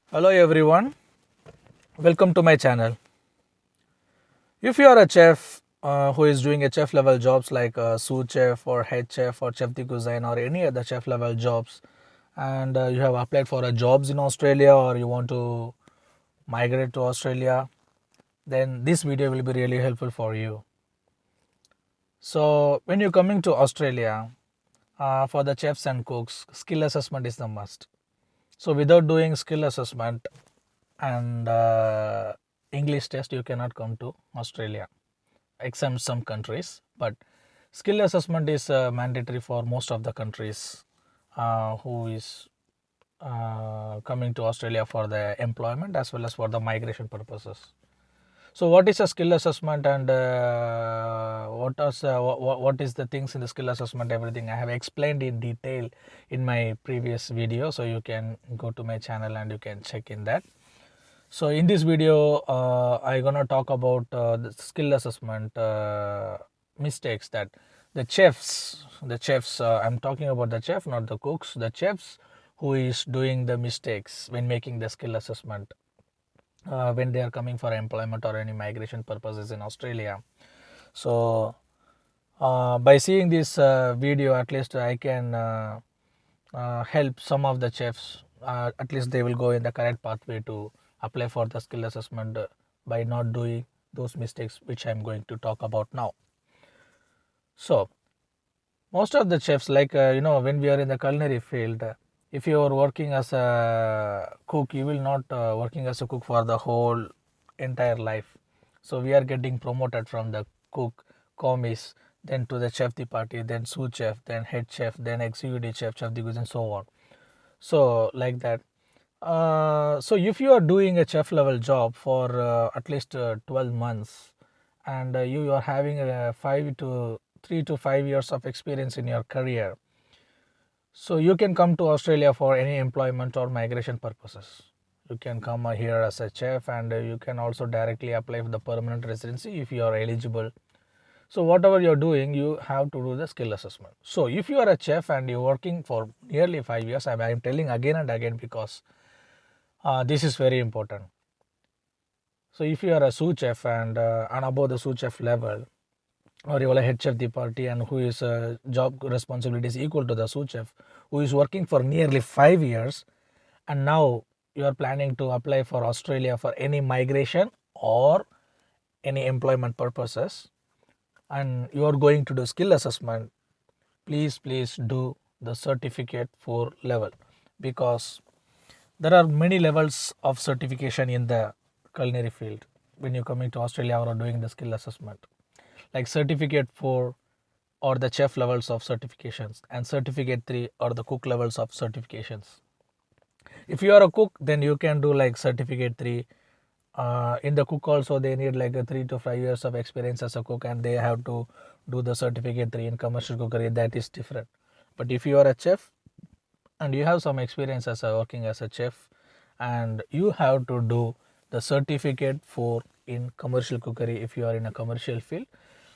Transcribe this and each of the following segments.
Hello everyone, welcome to my channel. If you are a chef who is doing a chef level jobs like sous chef or head chef or chef de cuisine or any other chef level jobs, and you have applied for a jobs in Australia or you want to migrate to Australia, then this video will be really helpful for you. So when you're coming to Australia, for the chefs and cooks, skill assessment is the must. So without doing skill assessment and English test, you cannot come to Australia, except some countries. But skill assessment is mandatory for most of the countries who is coming to Australia for the employment as well as for the migration purposes. So what is a skill assessment and what is the things in the skill assessment? Everything I have explained in detail in my previous video, so you can go to my channel and you can check in that. So in this video, I'm gonna talk about the skill assessment mistakes that the chefs. I'm talking about the chef, not the cooks. The chefs who is doing the mistakes when making the skill assessment when they are coming for employment or any migration purposes in Australia. So by seeing this video, at least I can help some of the chefs. At least they will go in the correct pathway to apply for the skill assessment by not doing those mistakes which I'm going to talk about now. So most of the chefs, like when we are in the culinary field, if you are working as a cook, you will not working as a cook for the whole entire life. So we are getting promoted from the cook, commis, then to the chef de partie, then sous chef, then head chef, then executive chef, chef de cuisine, and so on. So like that. So if you are doing a chef level job for at least 12 months and you are having a 3 to 5 years of experience in your career, so you can come to Australia for any employment or migration purposes. You can come here as a chef and you can also directly apply for the permanent residency if you are eligible. So whatever you're doing, you have to do the skill assessment. So if you are a chef and you're working for nearly 5 years, I'm telling again and again because this is very important. So if you are a sous chef and above the sous chef level, or you are a head chef the party and who is job responsibilities equal to the sous chef, who is working for nearly 5 years, and now you are planning to apply for Australia for any migration or any employment purposes, and you are going to do skill assessment, please do the certificate 4 level, because there are many levels of certification in the culinary field when you're coming to Australia or doing the skill assessment, like certificate 4 or the chef levels of certifications, and certificate 3 or the cook levels of certifications. If you are a cook, then you can do like certificate 3. In the cook also they need like a 3 to 5 years of experience as a cook, and they have to do the certificate 3 in commercial cookery. That is different. But if you are a chef and you have some experience as working as a chef, and you have to do the certificate 4 in commercial cookery if you are in a commercial field,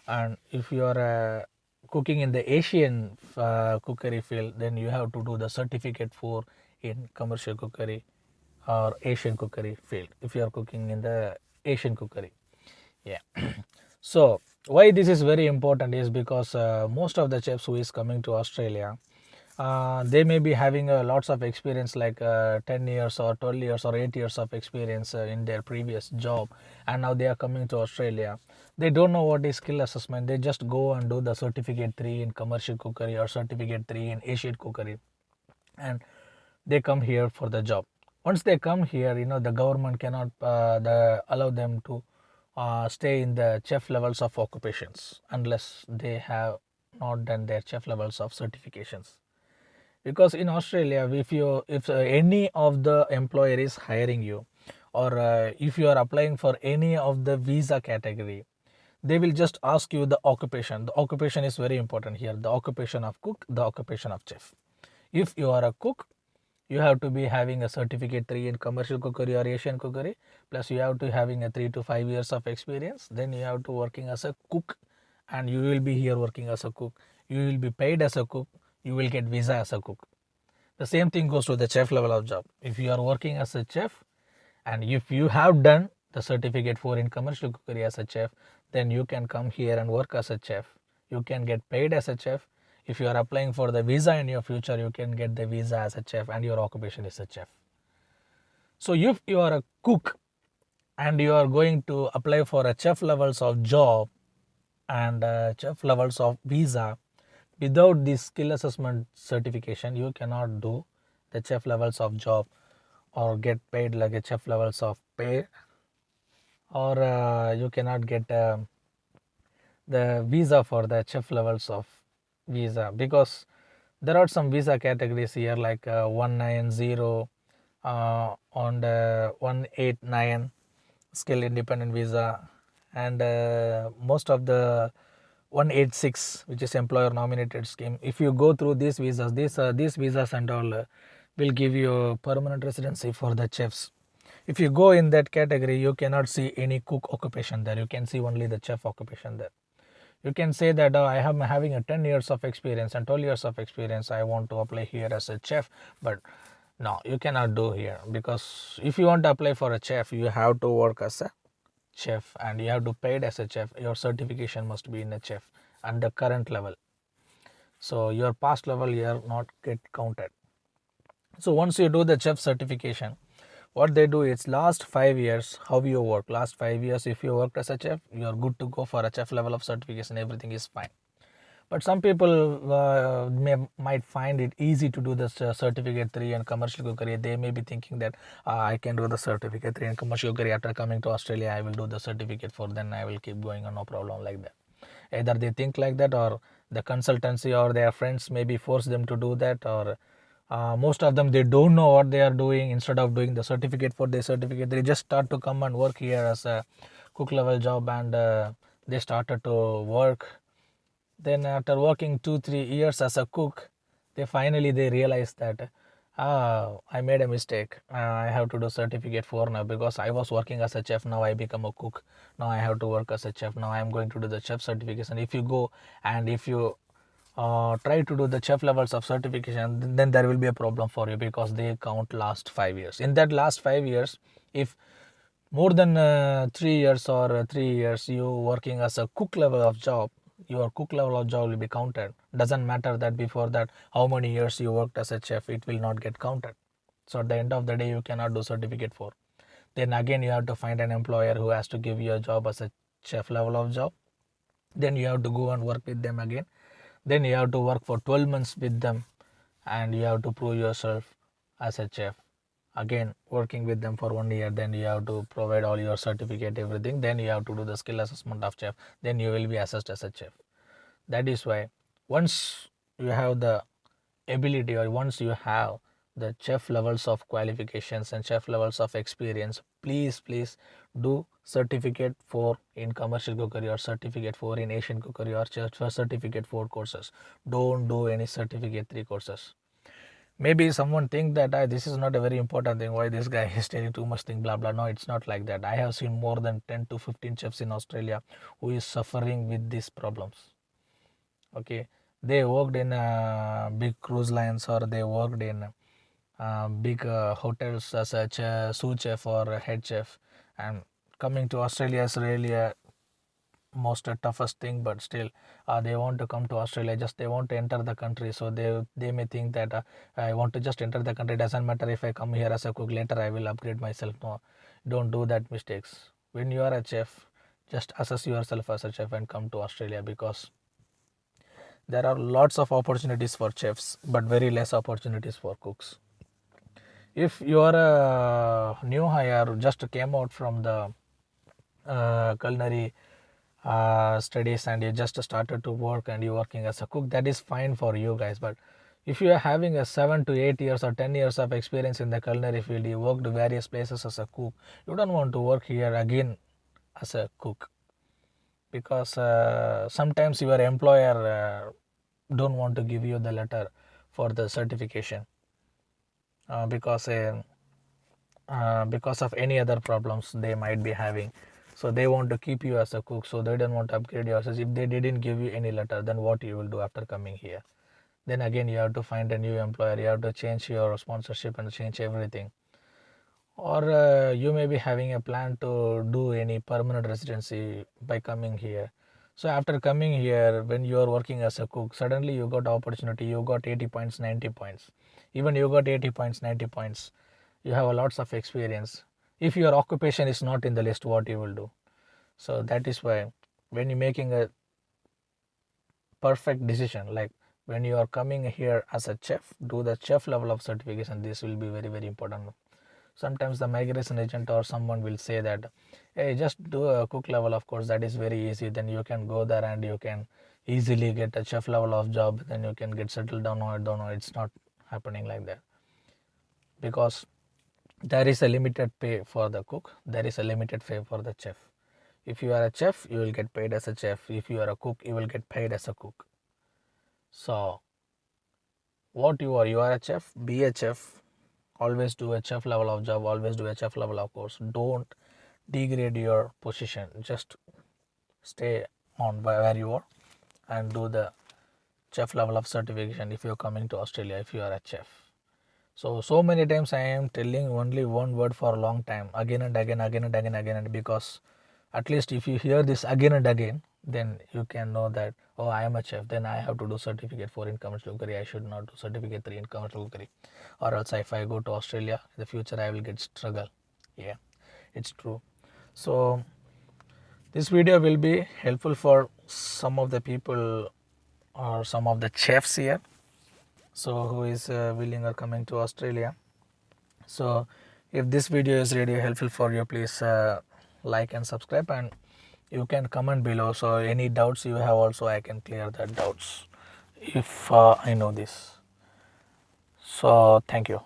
and if you are cooking in the Asian cookery field, then you have to do the certificate 4 in commercial cookery or Asian cookery field if you are cooking in the Asian cookery. Yeah. So why this is very important is because most of the chefs who is coming to Australia, they may be having lots of experience like 10 years or 12 years or 8 years of experience in their previous job, and now they are coming to Australia. They don't know what is skill assessment. They just go and do the certificate 3 in commercial cookery or certificate 3 in Asian cookery, and they come here for the job. Once they come here, the government cannot allow them to stay in the chef levels of occupations unless they have not done their chef levels of certifications. Because in Australia, if any of the employer is hiring you, or if you are applying for any of the visa category, they will just ask you the occupation. The occupation is very important here, the occupation of cook, the occupation of chef. If you are a cook, you have to be having a certificate 3 in commercial cookery or Asian cookery, plus you have to having a 3 to 5 years of experience. Then you have to working as a cook, and you will be here working as a cook. You will be paid as a cook. You will get visa as a cook. The same thing goes to the chef level of job. If you are working as a chef and if you have done the certificate for in commercial cookery as a chef, then you can come here and work as a chef. You can get paid as a chef. If you are applying for the visa in your future, you can get the visa as a chef and your occupation is a chef. So if you are a cook and you are going to apply for a chef levels of job and chef levels of visa, without this skill assessment certification, you cannot do the chef levels of job or get paid like a chef levels of pay, or you cannot get the visa for the chef levels of visa, because there are some visa categories here like 190 on the 189 skill independent visa, and most of the 186, which is employer nominated scheme. If you go through these visas, these visas and all will give you permanent residency for the chefs. If you go in that category, you cannot see any cook occupation there. You can see only the chef occupation there. You can say that I am having a 10 years of experience and 12 years of experience. I want to apply here as a chef, but no, you cannot do here, because if you want to apply for a chef, you have to work as a chef and you have to pay it as a chef. Your certification must be in a chef and the current level. So your past level here not get counted. So once you do the chef certification, what they do is last 5 years, how you work. Last 5 years, if you worked as a chef, you are good to go for a chef level of certification. Everything is fine. But some people might find it easy to do the certificate 3 in commercial cookery. They may be thinking that I can do the certificate 3 in commercial cookery. After coming to Australia, I will do the certificate 4. Then I will keep going on, no problem like that. Either they think like that, or the consultancy or their friends maybe force them to do that, or most of them, they don't know what they are doing. Instead of doing the certificate for the certificate, they just start to come and work here as a cook level job, and they started to work. Then after working 2-3 years as a cook, they realize that I made a mistake. I have to do certificate 4 now, because I was working as a chef. Now I become a cook. Now I have to work as a chef. Now I am going to do the chef certification. If you go and if you try to do the chef levels of certification, then there will be a problem for you, because they count last 5 years. In that last 5 years, if more than 3 years or 3 years you working as a cook level of job, your cook level of job will be counted. Doesn't matter that before that how many years you worked as a chef, it will not get counted. So at the end of the day, you cannot do certificate 4. Then again you have to find an employer who has to give you a job as a chef level of job. Then you have to go and work with them again. Then you have to work for 12 months with them, and you have to prove yourself as a chef. Again, working with them for 1 year, then you have to provide all your certificate, everything. Then you have to do the skill assessment of chef. Then you will be assessed as a chef. That is why once you have the ability, or once you have the chef levels of qualifications and chef levels of experience, please do certificate 4 in commercial cookery, or certificate 4 in Asian cookery, or certificate 4 courses. Don't do any certificate 3 courses. Maybe someone think that this is not a very important thing, why this guy is telling too much thing, blah blah. No, it's not like that. I have seen more than 10 to 15 chefs in Australia who is suffering with these problems. Okay, they worked in big cruise lines, or they worked in big hotels as a sous chef or a head chef, and coming to Australia is really a most toughest thing. But still they want to come to Australia, just they want to enter the country. So they may think that I want to just enter the country, doesn't matter if I come here as a cook, later I will upgrade myself. No, don't do that mistakes. When you are a chef, just assess yourself as a chef and come to Australia, because there are lots of opportunities for chefs but very less opportunities for cooks. If you are a new hire, just came out from the culinary studies, and you just started to work and you're working as a cook, that is fine for you guys. But if you are having a 7 to 8 years or 10 years of experience in the culinary field, you worked various places as a cook, you don't want to work here again as a cook, because sometimes your employer don't want to give you the letter for the certification, because of any other problems they might be having. So they want to keep you as a cook, so they don't want to upgrade yourself. If they didn't give you any letter, then what you will do after coming here? then again you have to find a new employer, you have to change your sponsorship and change everything. Or you may be having a plan to do any permanent residency by coming here. So after coming here, when you are working as a cook, suddenly you got opportunity, you got 80 points, 90 points. Even you got 80 points, 90 points, you have a lots of experience. If your occupation is not in the list, what you will do? So that is why when you're making a perfect decision, like when you are coming here as a chef, do the chef level of certification. This will be very, very important. Sometimes the migration agent or someone will say that, hey, just do a cook level, of course that is very easy, then you can go there and you can easily get a chef level of job, then you can get settled down. Or don't know, it's not happening like that, because there is a limited pay for the cook, there is a limited pay for the chef. If you are a chef, you will get paid as a chef. If you are a cook, you will get paid as a cook. So what you are a chef, be a chef. Always do a chef level of job, always do a chef level of course. Don't degrade your position, just stay on where you are and do the chef level of certification if you're coming to Australia, if you are a chef. So many times I am telling only one word for a long time, again and again, again and again, again, and because at least if you hear this again and again, then you can know that, oh, I am a chef, then I have to do certificate 4 in commercial cookery, I should not do certificate 3 in commercial cookery, or else if I go to Australia in the future I will get struggle. Yeah, it's true. So this video will be helpful for some of the people or some of the chefs here, so who is willing or coming to Australia. So if this video is really helpful for you, please like and subscribe, and you can comment below, so any doubts you have also I can clear the doubts if I know this. So thank you.